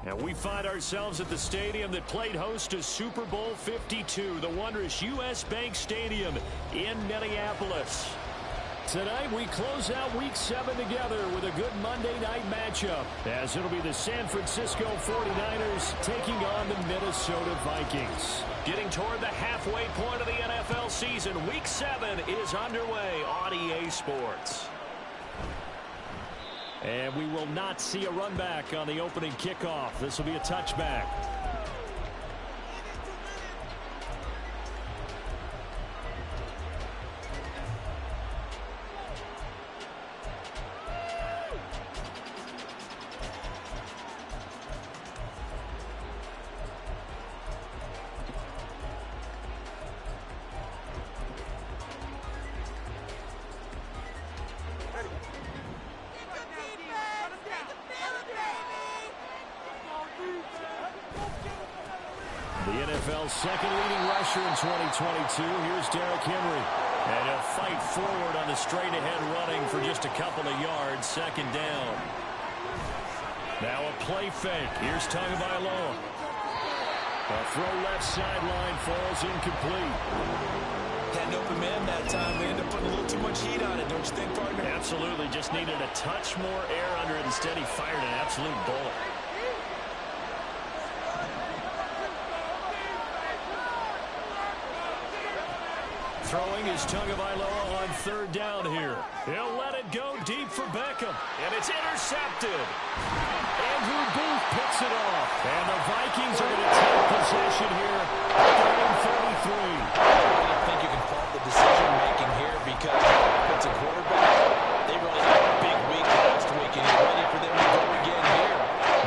And we find ourselves at the stadium that played host to Super Bowl 52, the wondrous U.S. Bank Stadium in Minneapolis. Tonight we close out Week 7 together with a good Monday night matchup, as it'll be the San Francisco 49ers taking on the Minnesota Vikings. Getting toward the halfway point of the NFL season, Week 7 is underway on EA Sports. And we will not see a run back on the opening kickoff. This will be a touchback. The NFL's second leading rusher in 2022. Here's Derrick Henry. And a fight forward on the straight-ahead running for just a couple of yards. Second down. Now a play fake. Here's Tagovailoa. A throw left sideline falls incomplete. Had an open man that time. They ended up putting a little too much heat on it, don't you think, partner? Absolutely. Just needed a touch more air under it. Instead, he fired an absolute bullet. Throwing is Tagovailoa on third down here. He'll let it go deep for Beckham. And it's intercepted. Andrew Booth picks it off. And the Vikings are going to take possession here. 33. I think you can fault the decision-making here because it's a quarterback. They really had a big week last week, and you're ready for them to go again here.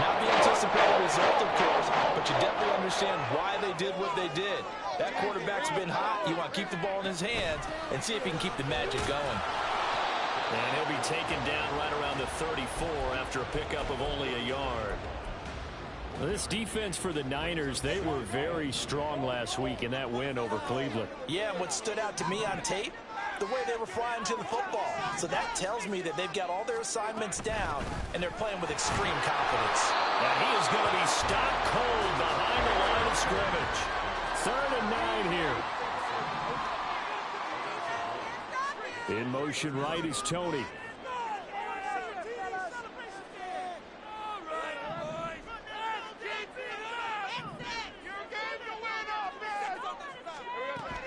Not the anticipated result, of course, but you definitely understand why they did what they did. That quarterback's been hot. You want to keep the ball in his hands and see if he can keep the magic going. And he'll be taken down right around the 34 after a pickup of only a yard. Well, this defense for the Niners, they were very strong last week in that win over Cleveland. Yeah, and what stood out to me on tape, the way they were flying to the football. So that tells me that they've got all their assignments down, and they're playing with extreme confidence. And he is going to be stopped cold behind the line of scrimmage. 3rd and 9 here. In motion right is Tony.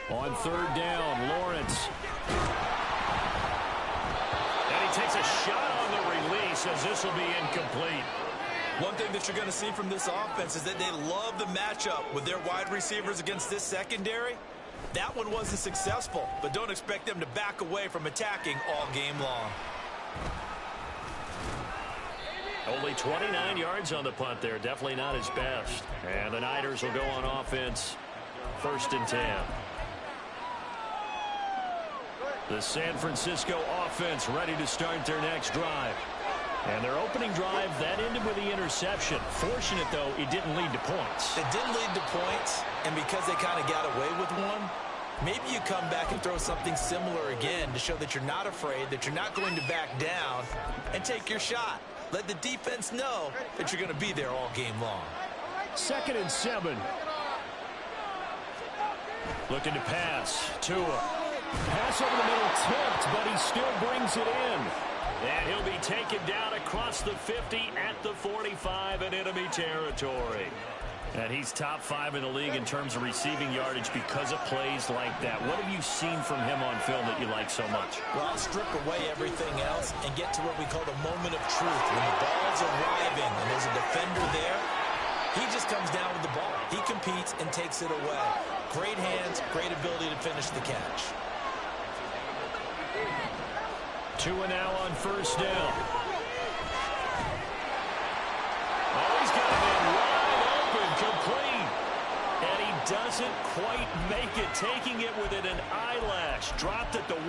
On 3rd down, Lawrence. And he takes a shot on the release as this will be incomplete. One thing that you're going to see from this offense is that they love the matchup with their wide receivers against this secondary. That one wasn't successful, but don't expect them to back away from attacking all game long. Only 29 yards on the punt there. Definitely not his best. And the Niners will go on offense. 1st and 10. The San Francisco offense ready to start their next drive. And their opening drive, that ended with the interception. Fortunate, though, it didn't lead to points. It didn't lead to points, and because they kind of got away with one, maybe you come back and throw something similar again to show that you're not afraid, that you're not going to back down, and take your shot. Let the defense know that you're going to be there all game long. 2nd and 7. Looking to pass. Tua. Pass over the middle, tipped, but he still brings it in. And he'll be taken down across the 50 at the 45 in enemy territory. And he's top 5 in the league in terms of receiving yardage because of plays like that. What have you seen from him on film that you like so much? Well, I'll strip away everything else and get to what we call the moment of truth. When the ball's arriving and there's a defender there, he just comes down with the ball. He competes and takes it away. Great hands, great ability to finish the catch. Tua now on 1st down. Oh, he's got it in wide open, complete. And he does doesn't quite make it, taking it within an eyelash. Dropped at the 1.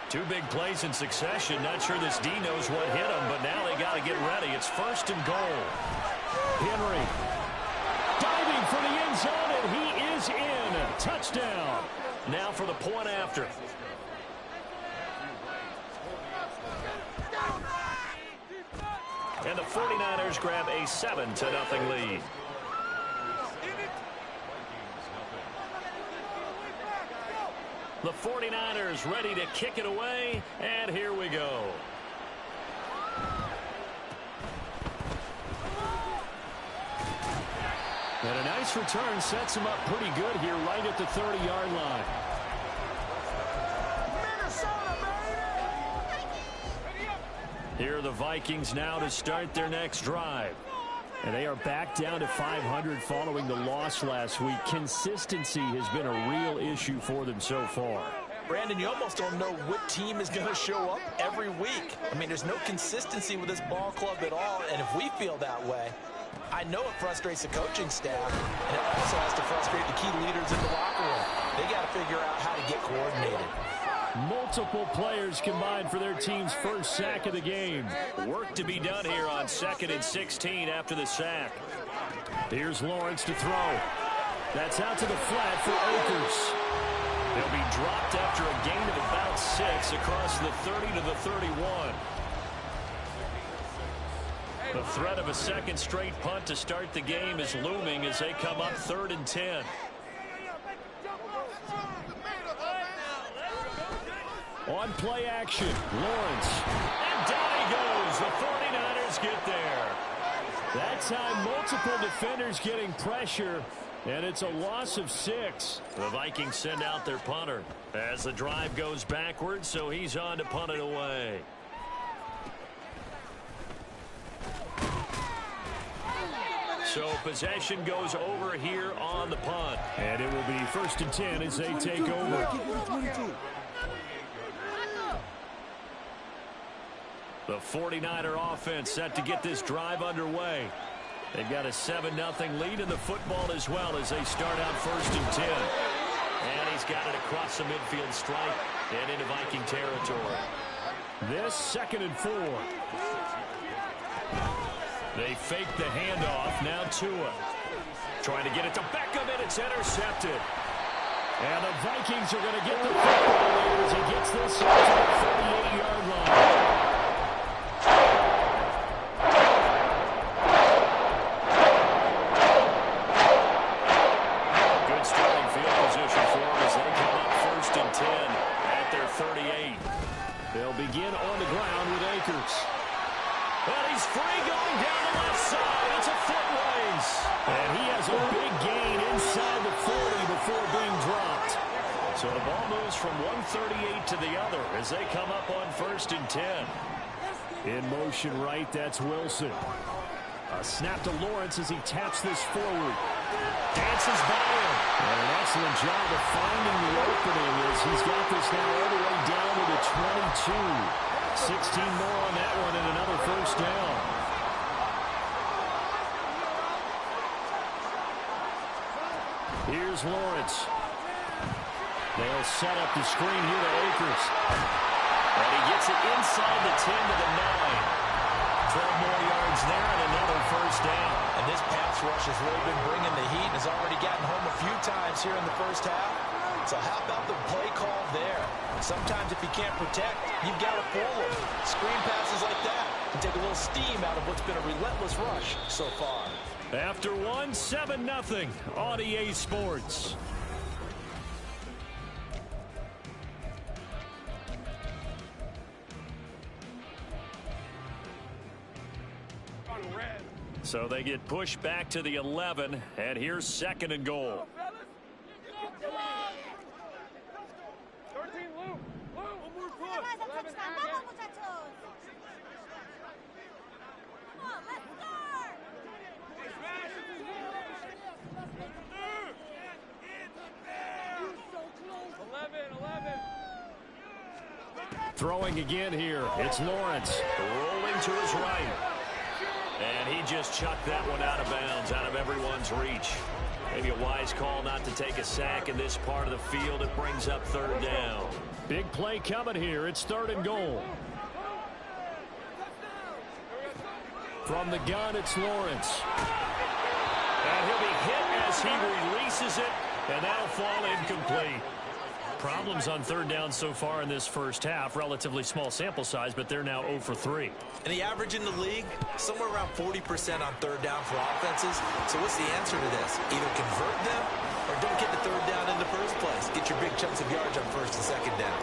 Two big plays in succession. Not sure this D knows what hit him, but now they got to get ready. It's 1st and goal. Henry diving for the end zone, and he is in. Touchdown. Now for the point after. And the 49ers grab a 7-0 lead. The 49ers ready to kick it away, and here we go. And a nice return sets him up pretty good here right at the 30-yard line. Here are the Vikings now to start their next drive. And they are back down to 500 following the loss last week. Consistency has been a real issue for them so far. Brandon, you almost don't know what team is going to show up every week. I mean, there's no consistency with this ball club at all, and if we feel that way, I know it frustrates the coaching staff, and it also has to frustrate the key leaders in the locker room. They got to figure out how to get coordinated. Multiple players combined for their team's first sack of the game. Work to be done here on 2nd and 16 after the sack. Here's Lawrence to throw. That's out to the flat for Akers. They'll be dropped after a gain of about 6 across the 30 to the 31. The threat of a second straight punt to start the game is looming as they come up 3rd and 10. On play action, Lawrence. And down he goes. The 49ers get there. That time, multiple defenders getting pressure, and it's a loss of 6. The Vikings send out their punter as the drive goes backwards, so he's on to punt it away. So possession goes over here on the punt. And it will be 1st and 10 as they take over. The 49er offense set to get this drive underway. They've got a 7-0 lead in the football as well as they start out 1st and 10. And he's got it across the midfield stripe and into Viking territory. This 2nd and 4. They fake the handoff. Now Tua trying to get it to Beckham, and it's intercepted. And the Vikings are going to get the football as he gets this up to the 38-yard line. They'll begin on the ground with Akers. And he's free going down the left side. It's a foot race. And he has a big gain inside the 40 before being dropped. So the ball moves from 138 to the other as they come up on 1st and 10. In motion right, that's Wilson. A snap to Lawrence as he taps this forward. Dances by him. And an excellent job of finding the opening as he's got this now all the way down to the 22. 16 more on that one and another 1st down. Here's Lawrence. They'll set up the screen here to Akers. And he gets it inside the 10 to the 9. 12 more yards there and another 1st down. And this pass rush has really been bringing the heat and has already gotten home a few times here in the first half. So how about the play call there? Sometimes if you can't protect, you've got to pull them. Screen passes like that can take a little steam out of what's been a relentless rush so far. After 7-0 on EA Sports. So they get pushed back to the 11, and here's 2nd and goal. Throwing again here, it's Lawrence. Rolling to his right. And he just chucked that one out of bounds, out of everyone's reach. Maybe a wise call not to take a sack in this part of the field. It brings up third down. Big play coming here. It's 3rd and goal. From the gun, it's Lawrence. And he'll be hit as he releases it, and that'll fall incomplete. Problems on 3rd down so far in this first half. Relatively small sample size, but they're now 0 for 3. And the average in the league, somewhere around 40% on 3rd down for offenses. So what's the answer to this? Either convert them or don't get the 3rd down in the first place. Get your big chunks of yards on 1st and 2nd down.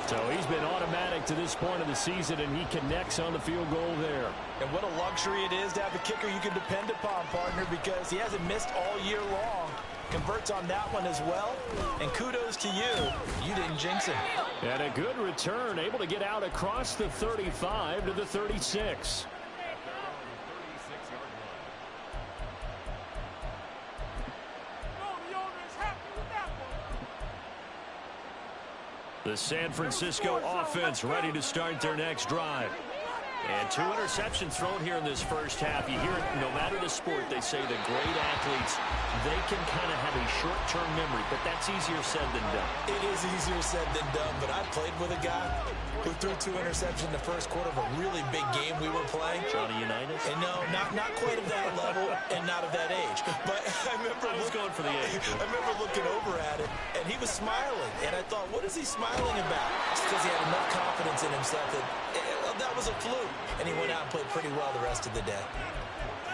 So he's been automatic to this point of the season, and he connects on the field goal there. And what a luxury it is to have a kicker you can depend upon, partner, because he hasn't missed all year long. Converts on that one as well. And kudos to you. You didn't jinx him. And a good return, able to get out across the 35 to the 36. The San Francisco offense ready to start their next drive. And 2 interceptions thrown here in this first half. You hear it, no matter the sport, they say the great athletes, they can kind of have a short-term memory, but that's easier said than done. It is easier said than done, but I played with a guy who threw 2 interceptions in the first quarter of a really big game we were playing. Johnny Unitas? And no, not quite of that level and not of that age. But I remember I was going for the age. I remember looking over at it, and he was smiling. And I thought, what is he smiling about? It's because he had enough confidence in himself that was a fluke. And he went out and played pretty well the rest of the day.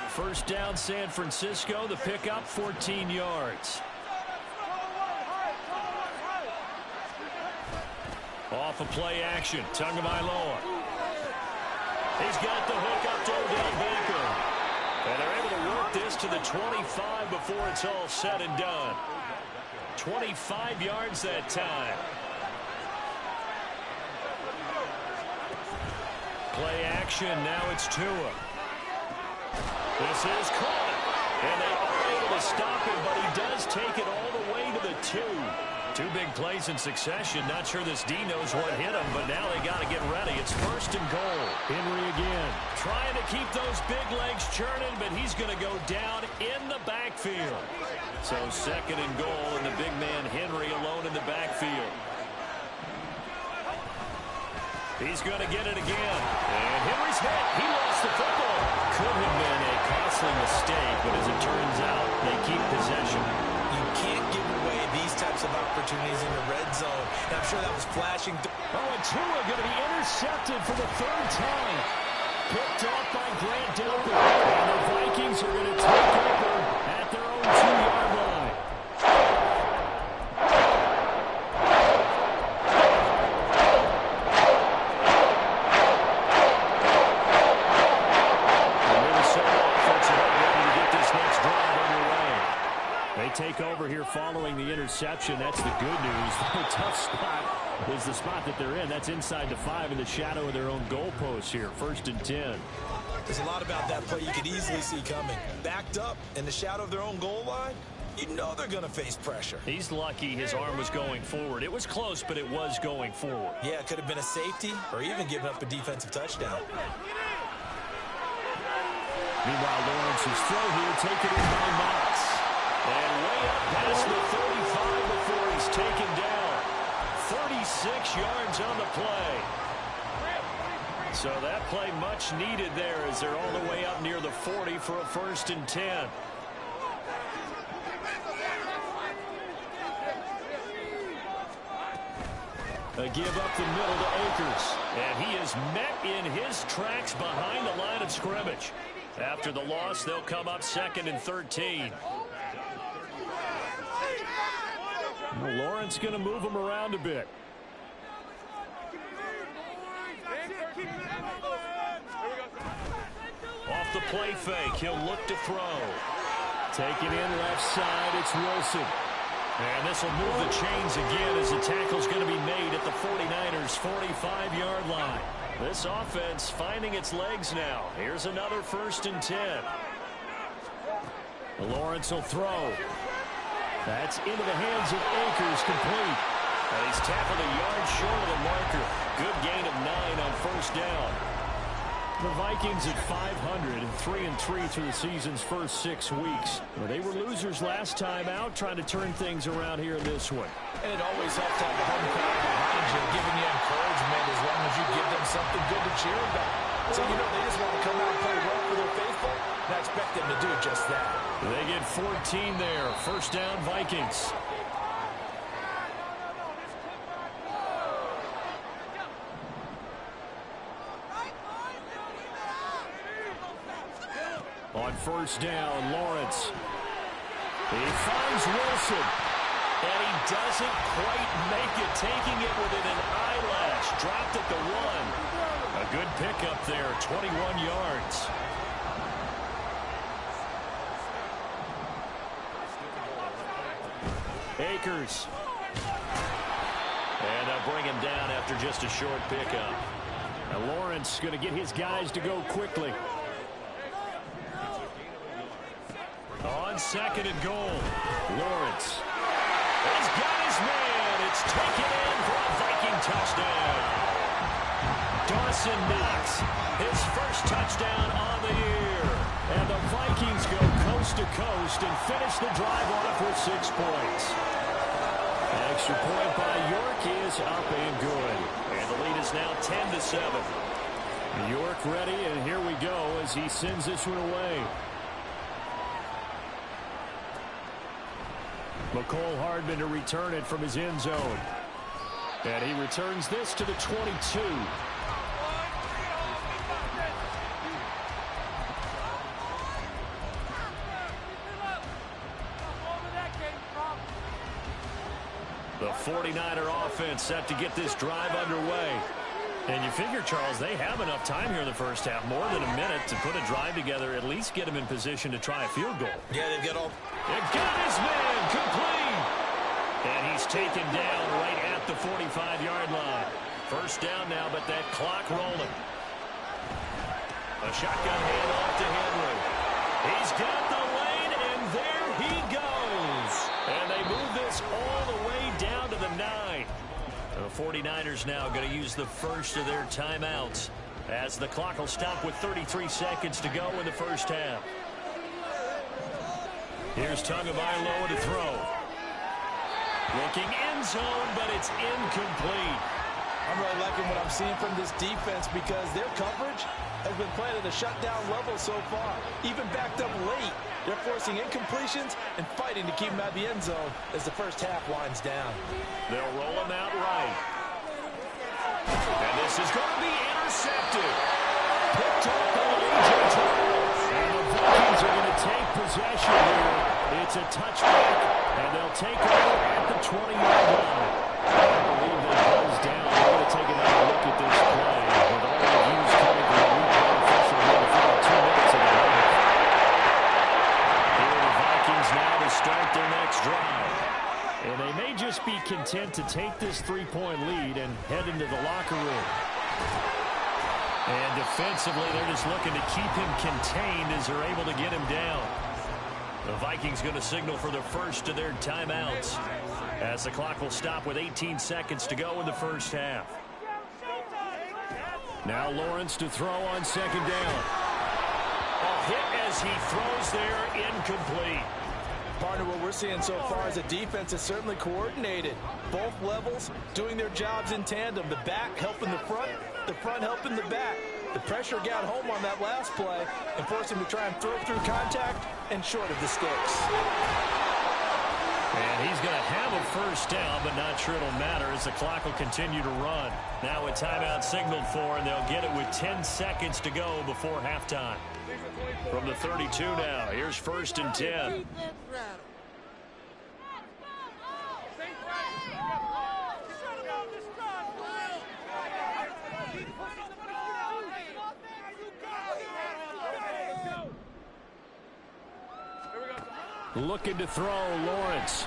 First down, San Francisco. The pickup, 14 yards. Off of play action, Tagovailoa. He's got the hook up to Odell Beckham. And they're able to work this to the 25 before it's all said and done. 25 yards that time. Play action, now it's Tua. This is caught. And they are able to stop him, but he does take it all the way to the 2. 2 big plays in succession. Not sure this D knows what hit him, but now they got to get ready. It's 1st and goal. Henry again. Trying to keep those big legs churning, but he's going to go down in the backfield. So 2nd and goal, and the big man Henry alone in the backfield. He's going to get it again. And Henry's hit. He lost the football. Could have been a costly mistake, but as it turns out, they keep possession. You can't give away these types of opportunities in the red zone. And I'm sure that was flashing. And Tua going to be intercepted for the 3rd time. Picked off by Grant Delpit. And the Vikings are going to take over at their own 2-yard line. Take over here following the interception. That's the good news. The tough spot is the spot that they're in. That's inside the 5 in the shadow of their own goalpost here. 1st and 10. There's a lot about that play you could easily see coming. Backed up in the shadow of their own goal line, you know they're going to face pressure. He's lucky his arm was going forward. It was close, but it was going forward. Yeah, it could have been a safety or even given up a defensive touchdown. Meanwhile, Lawrence's throw here, taken in by Knox. And way up past the 35 before he's taken down. 36 yards on the play. So that play much needed there as they're all the way up near the 40 for a 1st and 10. A give up the middle to Akers. And he is met in his tracks behind the line of scrimmage. After the loss, they'll come up 2nd and 13. Lawrence going to move him around a bit. Off the play fake, he'll look to throw. Taken in left side, it's Wilson. And this will move the chains again as the tackle's going to be made at the 49ers' 45-yard line. This offense finding its legs now. Here's another 1st and 10. Lawrence will throw. That's into the hands of Akers, complete. And he's tackled a yard short of the marker. Good gain of 9 on 1st down. The Vikings at 500 and 3-3 through the season's first 6 weeks. Well, they were losers last time out, trying to turn things around here this one. And it always helps to have a home crowd behind you, giving you encouragement as long as you give them something good to cheer about. So, you know, they just want to come out and play well for their faithful, and I expect them to do just that. They get 14 there. First down, Vikings. On first down, Lawrence. He finds Wilson. And he doesn't quite make it, taking it within an eyelash. Dropped at the 1. A good pickup there, 21 yards. Akers. And they'll bring him down after just a short pickup. Now Lawrence going to get his guys to go quickly. On second and goal, Lawrence has got his man. It's taken in for a Viking touchdown. Dawson Knox, his first touchdown on the year. And the Vikings go coast to coast and finish the drive off with 6 points. Extra point by York is up and good. And the lead is now 10-7. York ready, and here we go as he sends this one away. McCole Hardman to return it from his end zone. And he returns this to the 22. The 49er offense set to get this drive underway. And you figure, Charles, they have enough time here in the first half, more than a minute, to put a drive together, at least get them in position to try a field goal. Yeah, they've got all... They've got his man complete. And he's taken down right at the 45-yard line. First down now, but that clock rolling. A shotgun handoff to Henry. He's got the lane, and there he goes. And they move this all the way down to the 9. The 49ers now going to use the first of their timeouts as the clock will stop with 33 seconds to go in the first half. Here's Tagovailoa to throw. Looking end zone, but it's incomplete. I'm really liking what I'm seeing from this defense because their coverage has been playing at a shutdown level so far. Even backed up late, they're forcing incompletions and fighting to keep them out of the end zone as the first half winds down. They'll roll him out right. And this is going to be intercepted. Picked up by A.J. Terrell. And the Vikings are going to take possession here. It's a touchback, and they'll take over at the 20-yard line. I believe they buzz down. We're going to take another look at this play with all the views coming from the replay official here in front of 2 minutes of the half. Here are the Vikings now to start their next drive. And they may just be content to take this 3-point lead and head into the locker room. And defensively, they're just looking to keep him contained as they're able to get him down. The Vikings going to signal for the first of their timeouts as the clock will stop with 18 seconds to go in the first half. Now Lawrence to throw on second down. A hit as he throws there, incomplete. Partner, what we're seeing so far as a defense is certainly coordinated. Both levels doing their jobs in tandem. The back helping the front helping the back. The pressure got home on that last play and forced him to try and throw through contact and short of the sticks. And he's going to have a first down, but not sure it'll matter as the clock will continue to run. Now a timeout signaled for, and they'll get it with 10 seconds to go before halftime. From the 32 now, here's first and 10. Looking to throw, Lawrence.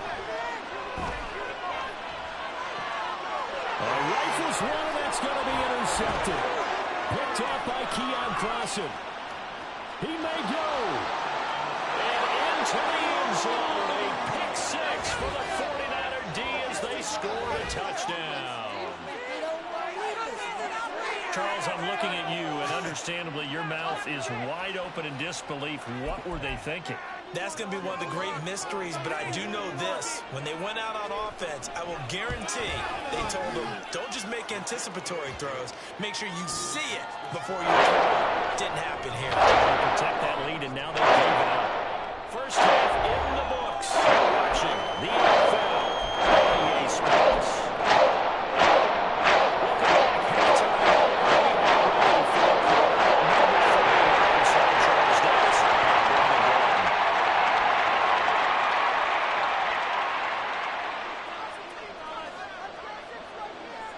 Rifles one, and that's going to be intercepted. Picked up by Keon Crossen. He may go. And into the end zone. A pick six for the 49er D as they score a touchdown. Charles, I'm looking at you, and understandably, your mouth is wide open in disbelief. What were they thinking? That's going to be one of the great mysteries, but I do know this. When they went out on offense, I will guarantee they told them, don't just make anticipatory throws. Make sure you see it before you throw it. Didn't happen here. They protect that lead, and now they gave it up. First half in the books. Watching the NFL. EA Sports.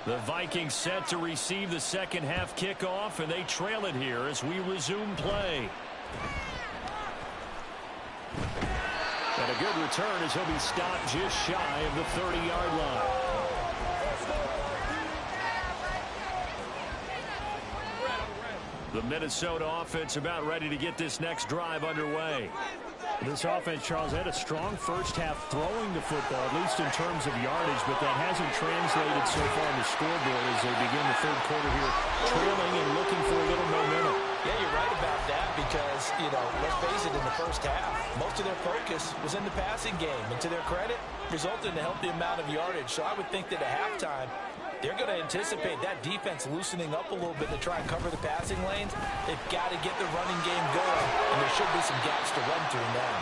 The Vikings set to receive the second half kickoff, and they trail it here as we resume play. And a good return as he'll be stopped just shy of the 30-yard line. The Minnesota offense about ready to get this next drive underway. This offense, Charles, had a strong first half throwing the football, at least in terms of yardage, but that hasn't translated so far on the scoreboard as they begin the third quarter here, trailing and looking for a little momentum. Yeah, you're right about that because, let's face it, in the first half, most of their focus was in the passing game. And to their credit, resulted in a healthy amount of yardage. So I would think that at halftime, they're going to anticipate that defense loosening up a little bit to try and cover the passing lanes. They've got to get the running game going, and there should be some gaps to run through now.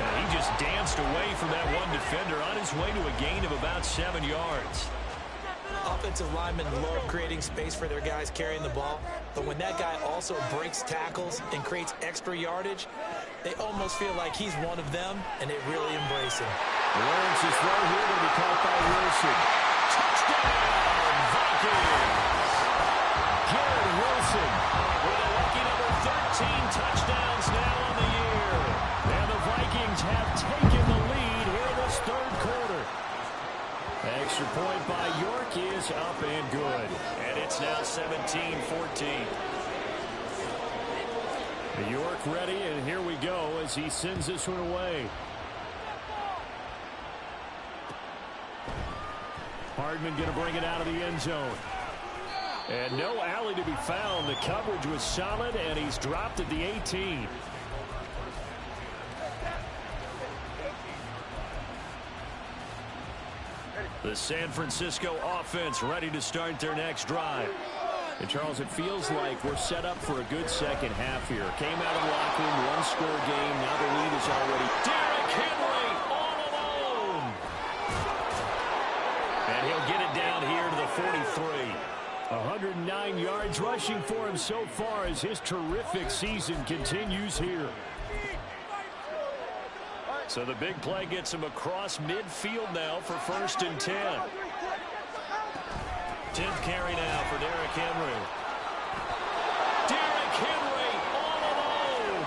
And he just danced away from that one defender on his way to a gain of about 7 yards. Offensive linemen love creating space for their guys carrying the ball, but when that guy also breaks tackles and creates extra yardage, they almost feel like he's one of them, and they really embrace him. Lawrence's throw here will be caught by Wilson. Touchdown, Vikings! Garrett Wilson with a lucky number 13 touchdowns now on the year. And the Vikings have taken the lead here in this third quarter. Extra point by York is up and good. And it's now 17-14. York ready, and here we go as he sends this one away. Hardman going to bring it out of the end zone. And no alley to be found. The coverage was solid, and he's dropped at the 18. The San Francisco offense ready to start their next drive. And, Charles, it feels like we're set up for a good second half here. Came out of the locker room, one-score game. Now the lead is already Derrick Henry all alone. And he'll get it down here to the 43. 109 yards rushing for him so far as his terrific season continues here. So the big play gets him across midfield now for 1st and 10. 10th carry now for Derrick Henry. Derrick Henry all alone.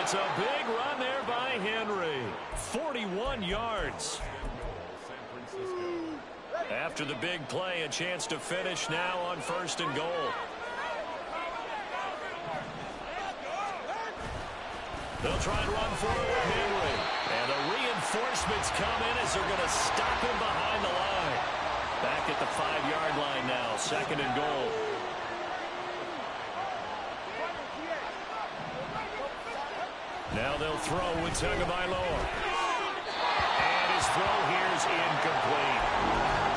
It's a big run there by Henry. 41 yards. After the big play, a chance to finish now on 1st and goal. They'll try and run for it with Henry. And the reinforcements come in as they're going to stop him behind the line. Back at the 5-yard line now, 2nd and goal. Now they'll throw with Tagovailoa. And his throw here is incomplete.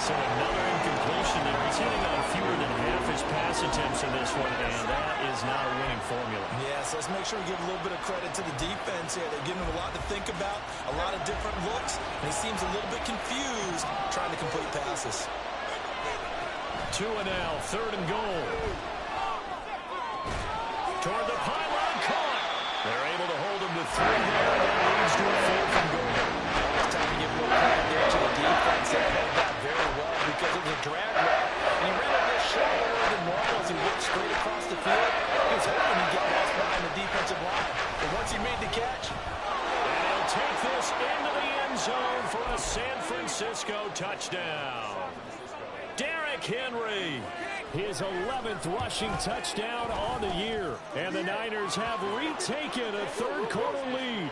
So another incompletion there. He's hitting on fewer than half his pass attempts in this one, and that is not a winning formula. Yes, let's make sure we give a little bit of credit to the defense here. They're giving him a lot to think about, a lot of different looks, and he seems a little bit confused trying to complete passes. 2 and now, 3rd and goal. Toward the pylon, caught. They're able to hold him to 3 there, and that leads to a 4th and goal. It's time to give a little credit there to the defense. They held that very well because it was a drag route, and he ran a little shallower than normal as he whipped straight across the field. He was hoping he'd get lost behind the defensive line, but once he made the catch, and he'll take this into the end zone for a San Francisco touchdown. Derrick Henry, his 11th rushing touchdown on the year. And the Niners have retaken a third-quarter lead.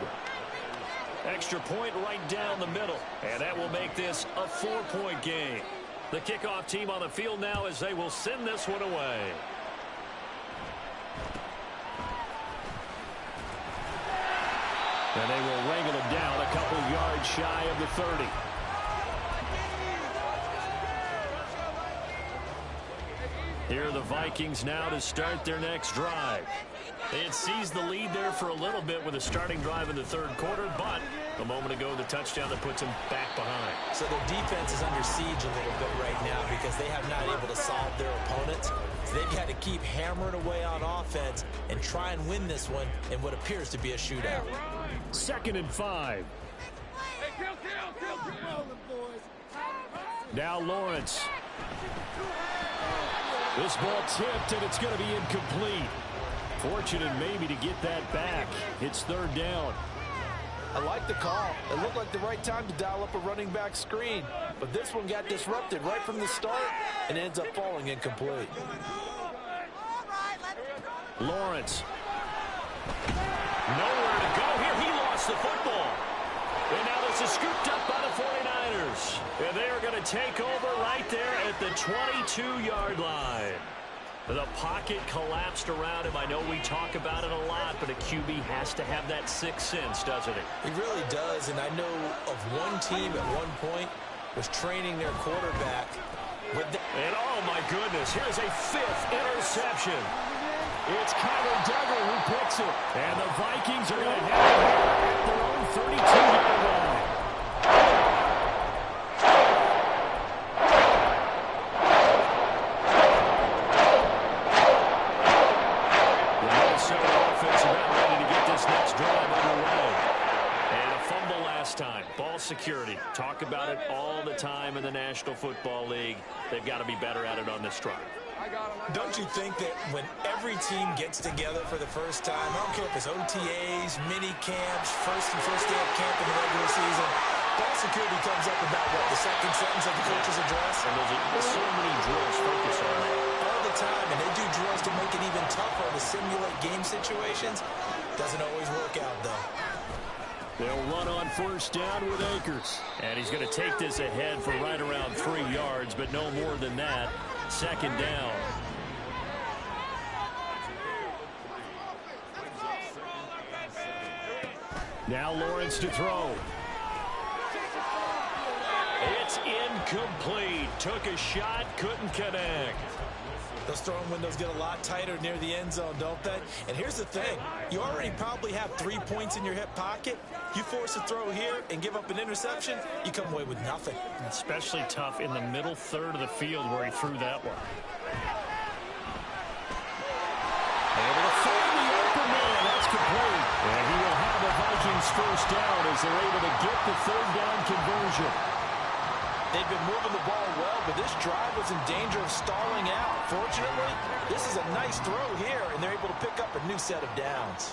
Extra point right down the middle. And that will make this a 4-point game. The kickoff team on the field now as they will send this one away. And they will wrangle him down a couple yards shy of the 30. Here are the Vikings now to start their next drive. They had seized the lead there for a little bit with a starting drive in the third quarter, but a moment ago the touchdown that puts them back behind. So their defense is under siege a little bit right now because they have not able to solve their opponents. So they've got to keep hammering away on offense and try and win this one in what appears to be a shootout. 2nd and 5. Now Lawrence. This ball tipped, and it's going to be incomplete. Fortunate maybe to get that back. It's 3rd down. I like the call. It looked like the right time to dial up a running back screen. But this one got disrupted right from the start and ends up falling incomplete. Lawrence. Nowhere to go here. He lost the football. And now this is scooped up by the 49ers. And they are going to take over right there at the 22-yard line. The pocket collapsed around him. I know we talk about it a lot, but a QB has to have that sixth sense, doesn't it? He really does, and I know of one team at one point was training their quarterback. And oh my goodness, here's a 5th interception. It's Kyler Duggar who picks it. And the Vikings are going to have it at their own 32-yard line. Security. Talk about it all the time in the National Football League. They've got to be better at it on this drive. Don't you think that when every team gets together for the first time, I don't care if it's OTAs, mini camps, first day of camp in the regular season, ball security comes up about what, the second sentence of the coach's address? And there's so many drills focus on that. All the time, and they do drills to make it even tougher to simulate game situations. Doesn't always work out, though. They'll run on 1st down with Akers. And he's going to take this ahead for right around 3 yards, but no more than that. 2nd down. Now Lawrence to throw. It's incomplete. Took a shot, couldn't connect. Those throwing windows get a lot tighter near the end zone, don't they? And here's the thing. You already probably have 3 points in your hip pocket. You force a throw here and give up an interception, you come away with nothing. Especially tough in the middle third of the field where he threw that one. Able to find the open man. That's complete. And he will have the Vikings 1st down as they're able to get the 3rd down conversion. They've been moving the ball well, but this drive was in danger of stalling out. Fortunately, this is a nice throw here, and they're able to pick up a new set of downs.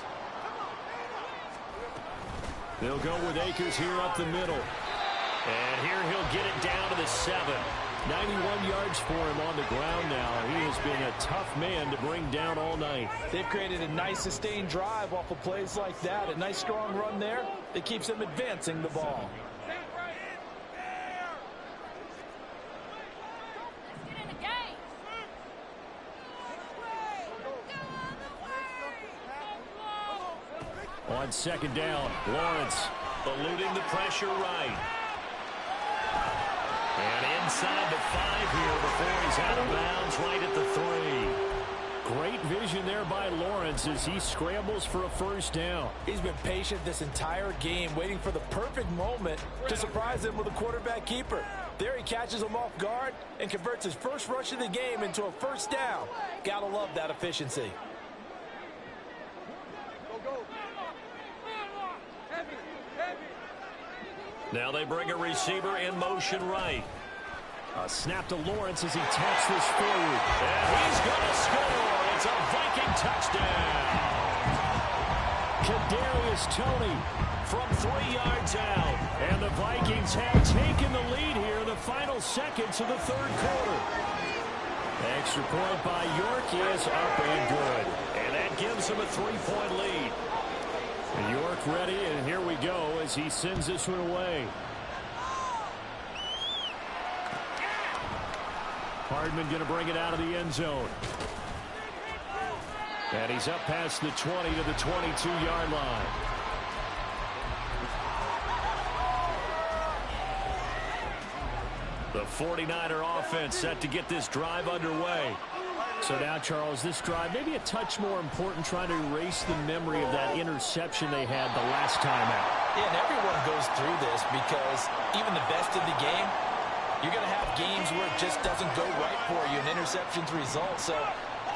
They'll go with Akers here up the middle. And here he'll get it down to the 7. 91 yards for him on the ground now. He has been a tough man to bring down all night. They've created a nice sustained drive off of plays like that. A nice strong run there that keeps them advancing the ball. On 2nd down, Lawrence eluding the pressure right. And inside the 5 here before he's out of bounds right at the 3. Great vision there by Lawrence as he scrambles for a 1st down. He's been patient this entire game, waiting for the perfect moment to surprise him with a quarterback keeper. There he catches him off guard and converts his first rush of the game into a 1st down. Gotta love that efficiency. Now they bring a receiver in motion right. A snap to Lawrence as he taps this forward. And he's going to score. It's a Viking touchdown. Kadarius Toney from 3 yards out. And the Vikings have taken the lead here in the final seconds of the 3rd quarter. Extra point by York is up and good. And that gives him a 3-point lead. York ready, and here we go as he sends this one away. Hardman going to bring it out of the end zone. And he's up past the 20 to the 22-yard line. The 49er offense set to get this drive underway. So now, Charles, this drive maybe a touch more important, trying to erase the memory of that interception they had the last time out. Yeah, and everyone goes through this because even the best of the game, you're going to have games where it just doesn't go right for you, and interceptions result. So,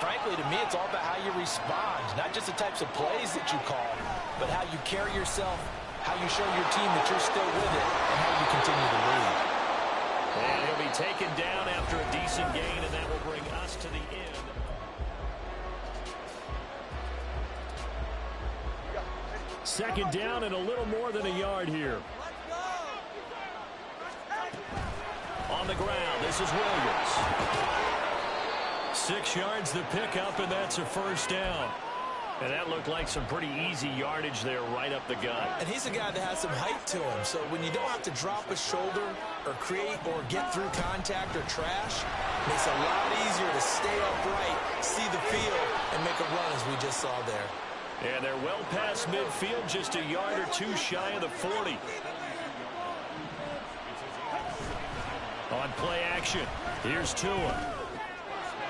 frankly, to me, it's all about how you respond, not just the types of plays that you call, but how you carry yourself, how you show your team that you're still with it, and how you continue to lead. And he'll be taken down after a decent gain, and that will bring us to the end. Second down and a little more than a yard here. On the ground, this is Williams. 6 yards the pickup, and that's a first down. And that looked like some pretty easy yardage there right up the gut. And he's a guy that has some height to him. So when you don't have to drop a shoulder or create or get through contact or trash, it makes it a lot easier to stay upright, see the field, and make a run as we just saw there. And they're well past midfield, just a yard or two shy of the 40. On play action, here's Tua.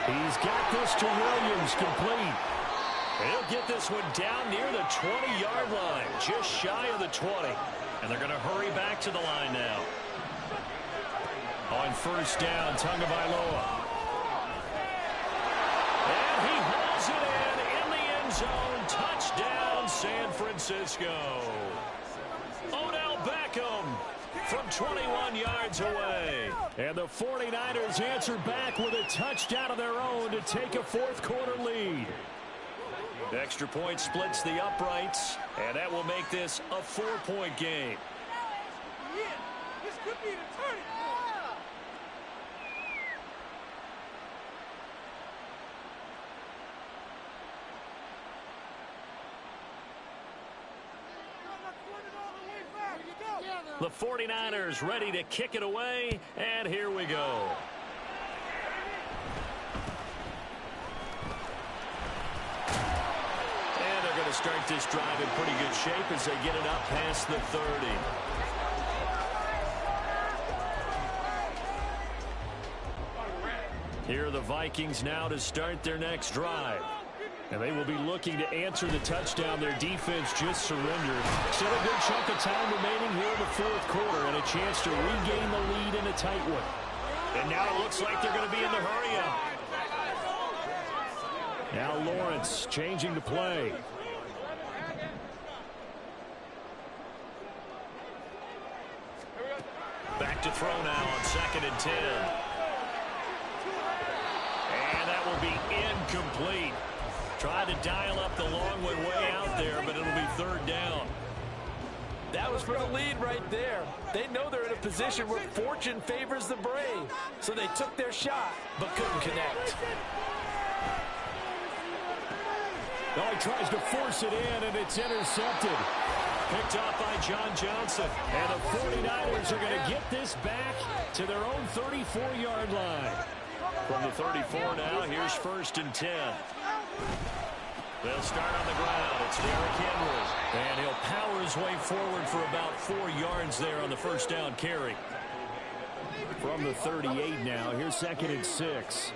He's got this to Williams, complete. And he'll get this one down near the 20-yard line, just shy of the 20. And they're going to hurry back to the line now. On first down, Tagovailoa. And he hauls it in the end zone. Touchdown, San Francisco. Odell Beckham from 21 yards away. And the 49ers answer back with a touchdown of their own to take a fourth-quarter lead. Extra point splits the uprights, and that will make this a 4-point game. This could be the turning point. The 49ers ready to kick it away, and here we go. And they're going to start this drive in pretty good shape as they get it up past the 30. Here are the Vikings now to start their next drive. And they will be looking to answer the touchdown their defense just surrendered. Still a good chunk of time remaining here in the fourth quarter and a chance to regain the lead in a tight one. And now it looks like they're going to be in the hurry-up. Now Lawrence changing to play. Back to throw now on 2nd and 10. And that will be incomplete. Tried to dial up the long one way out there, but it'll be 3rd down. That was for the lead right there. They know they're in a position where fortune favors the brave. So they took their shot, but couldn't connect. Oh, he tries to force it in, and it's intercepted. Picked off by John Johnson. And the 49ers are going to get this back to their own 34-yard line. From the 34 now, here's 1st and 10. They'll start on the ground. It's Derrick Henry. And he'll power his way forward for about 4 yards there on the first down carry. From the 38 now, here's 2nd and 6.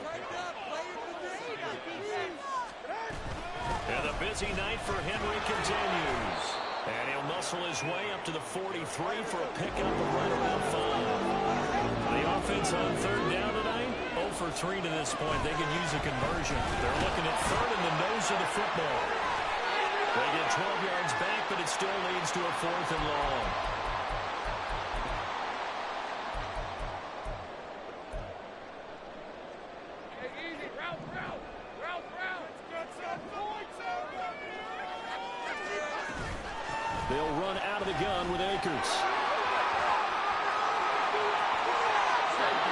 And the busy night for Henry continues. And he'll muscle his way up to the 43 for a pickup of right around 5. The offense on 3rd down tonight, 0 for 3 to this point. They could use a conversion. They're looking at 3rd in the nose of the football. They get 12 yards back, but it still leads to a 4th and long. They'll run out of the gun with Akers.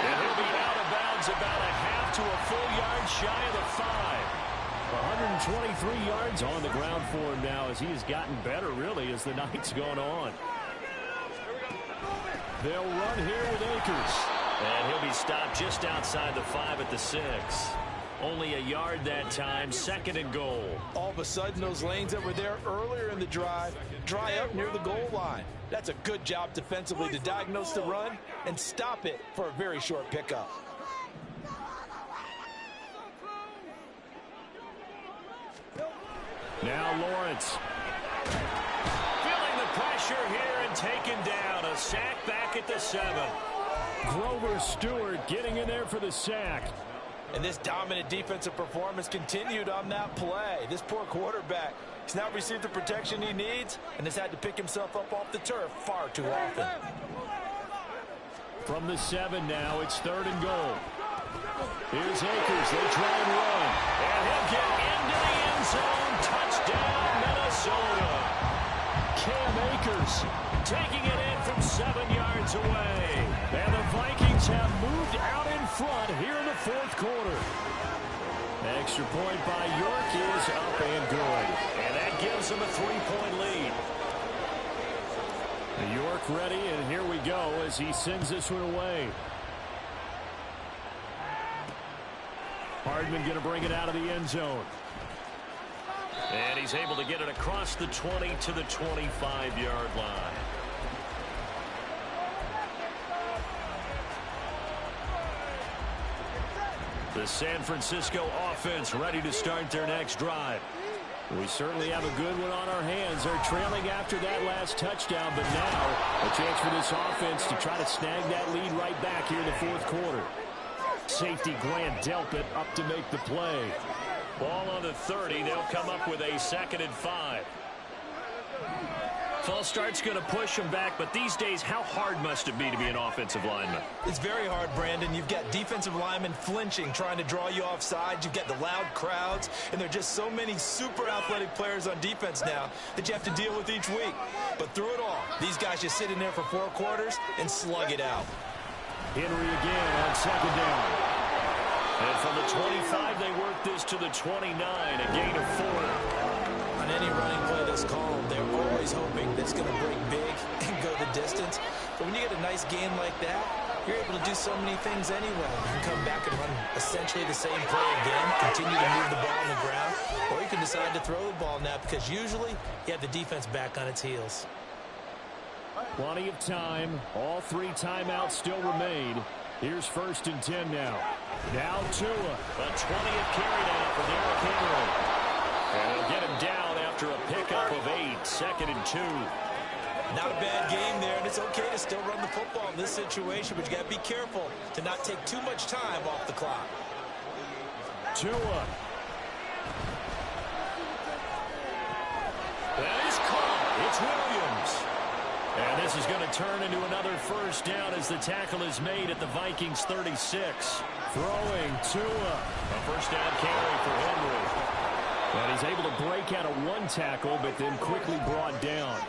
And he'll be out of bounds about a half to a full yard shy of the 5. 123 yards on the ground for him now as he has gotten better, really, as the night's gone on. They'll run here with Akers. And he'll be stopped just outside the 5 at the 6. Only a yard that time, 2nd and goal. All of a sudden, those lanes that were there earlier in the drive dry up near the goal line. That's a good job defensively to diagnose the run and stop it for a very short pickup. Now Lawrence. Feeling the pressure here and taken down. A sack back at the 7. Grover Stewart getting in there for the sack. And this dominant defensive performance continued on that play. This poor quarterback has now received the protection he needs and has had to pick himself up off the turf far too often. From the 7 now, it's 3rd and goal. Here's Akers. They try and run. And he'll get into the end zone. Touchdown, Minnesota. Cam Akers taking it in from 7 yards away. And the Vikings have moved out in front here in the 4th quarter. Extra point by York is up and good. And that gives them a 3-point lead. York ready, and here we go as he sends this one away. Hardman going to bring it out of the end zone. And he's able to get it across the 20 to the 25-yard line. The San Francisco offense ready to start their next drive. We certainly have a good one on our hands. They're trailing after that last touchdown, but now a chance for this offense to try to snag that lead right back here in the 4th quarter. Safety Grant Delpit up to make the play. Ball on the 30. They'll come up with a 2nd and 5. False start's going to push him back, but these days, how hard must it be to be an offensive lineman? It's very hard, Brandon. You've got defensive linemen flinching, trying to draw you off sides. You've got the loud crowds, and there are just so many super athletic players on defense now that you have to deal with each week. But through it all, these guys just sit in there for 4 quarters and slug it out. Henry again on 2nd down. And from the 25, they work this to the 29, a gain of 4. On any running play that's called, they're always hoping that it's going to break big and go the distance. But when you get a nice game like that, you're able to do so many things anyway. You can come back and run essentially the same play again, continue to move the ball on the ground, or you can decide to throw the ball now because usually you have the defense back on its heels. Plenty of time. All 3 timeouts still remain. Here's 1st and 10 now. Now Tua. A 20th carry now for Derrick Henry. And he'll get him down after a pickup of 8. 2nd and 2. Not a bad game there, and it's okay to still run the football in this situation, but you got to be careful to not take too much time off the clock. Tua. That is caught. It's Williams. And this is going to turn into another 1st down as the tackle is made at the Vikings 36. Throwing Tua. A 1st down carry for Henry. And he's able to break out of 1 tackle, but then quickly brought down.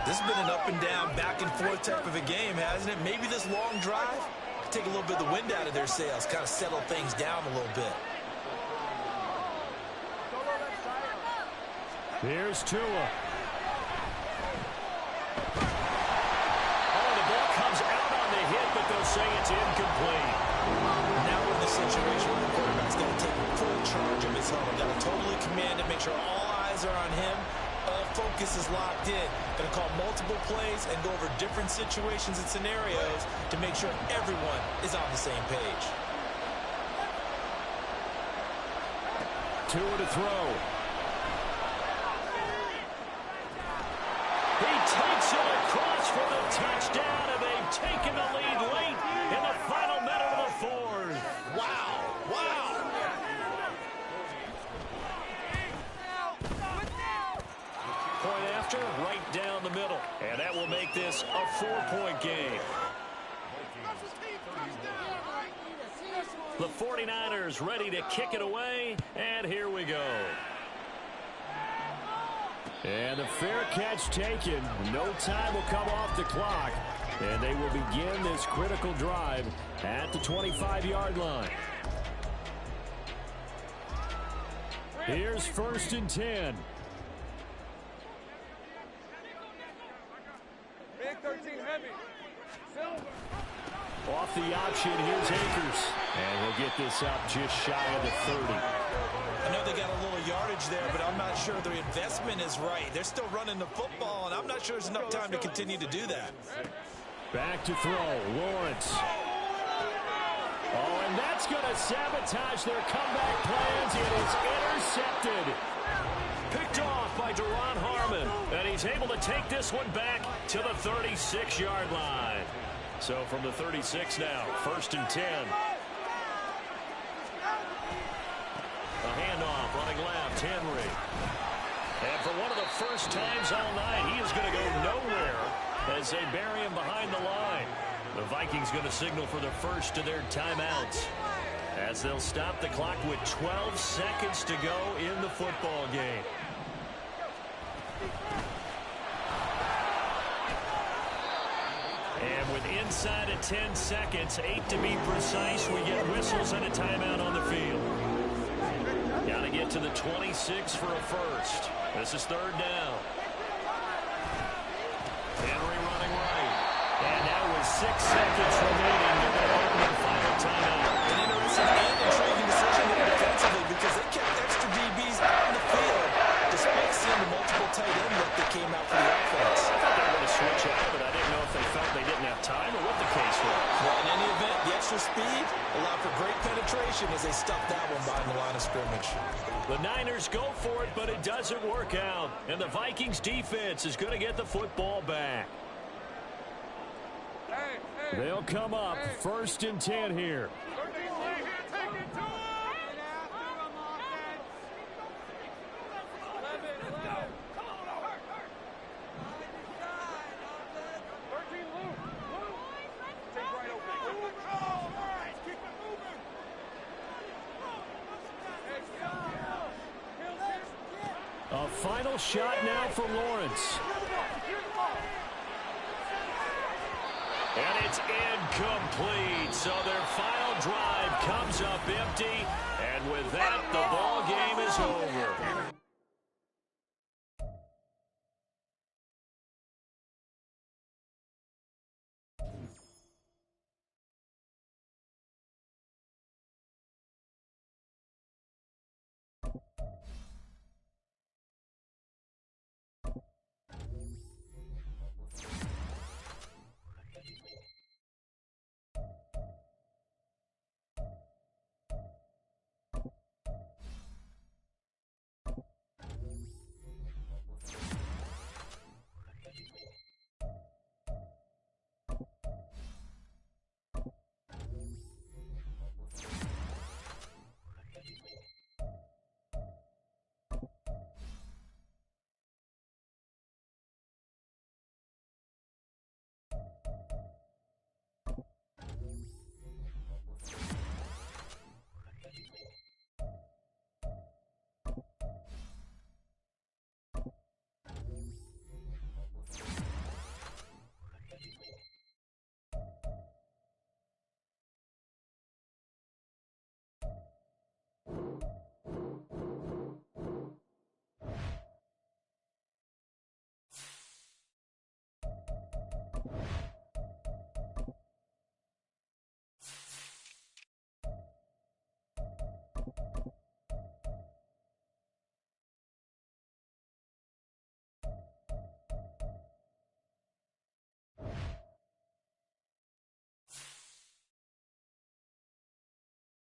This has been an up and down, back and forth type of a game, hasn't it? Maybe this long drive could take a little bit of the wind out of their sails, kind of settle things down a little bit. Here's Tua. Oh, the ball comes out on the hit, but they'll say it's incomplete. Now we're in the situation where the quarterback's got to take full charge of his own. Got to totally command it, make sure all eyes are on him. All focus is locked in. Going to call multiple plays and go over different situations and scenarios to make sure everyone is on the same page. Tua to throw. He takes it across for the touchdown, and they've taken the lead late in the final minute of the 4th. Wow. Wow. Point after, right down the middle. And that will make this a 4-point game. The 49ers ready to kick it away, and here we go. And the fair catch taken. No time will come off the clock. And they will begin this critical drive at the 25-yard line. Here's 1st and 10. Big 13 heavy. Silver. Off the the option. Here's Akers. And he'll get this up just shy of the 30. I know they got a little yardage there, but I'm not sure their investment is right. They're still running the football, and I'm not sure there's enough time to continue to do that. Back to throw. Lawrence. Oh, and that's going to sabotage their comeback plans. It is intercepted. Picked off by Duron Harmon. And he's able to take this one back to the 36-yard line. So from the 36 now, 1st and 10. A handoff, running left, Henry. And for one of the first times all night, he is going to go nowhere as they bury him behind the line. The Vikings going to signal for the first of their timeouts as they'll stop the clock with 12 seconds to go in the football game. And with inside of 10 seconds, 8 to be precise, we get whistles and a timeout on the field. Got to get to the 26 for a first. This is 3rd down. Henry running right. And now with 6 seconds remaining, they're going to open their final timeout. An interesting and intriguing decision there defensively because they kept extra DBs out in the field despite seeing the multiple tight end look that came out for the offense. I thought they were going to switch out, but I didn't know if they felt they didn't have time or what the case was. Well, in any event, the extra speed allowed for great penetration as they stuffed that one behind the line of scrimmage. The Niners go for it, but it doesn't work out. And the Vikings defense is going to get the football back. They'll come up 1st and 10 here. A final shot now for Lawrence. And it's incomplete. So their final drive comes up empty. And with that, the ball